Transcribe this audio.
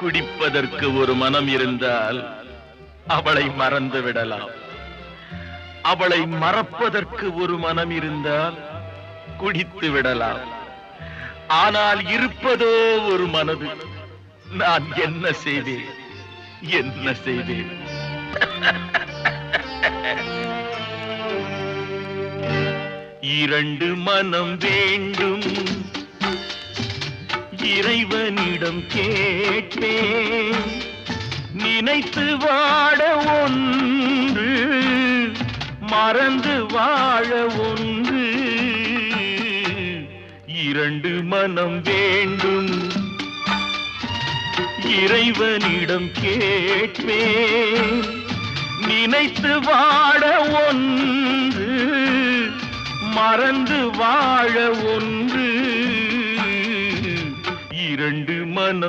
குடிப்பதற்கு ஒரு மனம் இருந்தால் அவளை மறந்து விடலாம். அவளை மறப்பதற்கு ஒரு மனம் இருந்தால் குடித்து விடலாம். ஆனால் இருப்பதோ ஒரு மனது. நான் என்ன செய்தேன், என்ன செய்தேன்? இரண்டு மனம் வேண்டும், இறைவனிடம் கேட்டேன். நினைத்து வாழ ஒன்று, மறந்து வாழ ஒன்று. இரண்டு மனம் வேண்டும், இறைவனிடம் கேட்பேன். நினைத்து வாழ ஒன்று, மறந்து வாழ ஒன்று. இரண்டு மனம்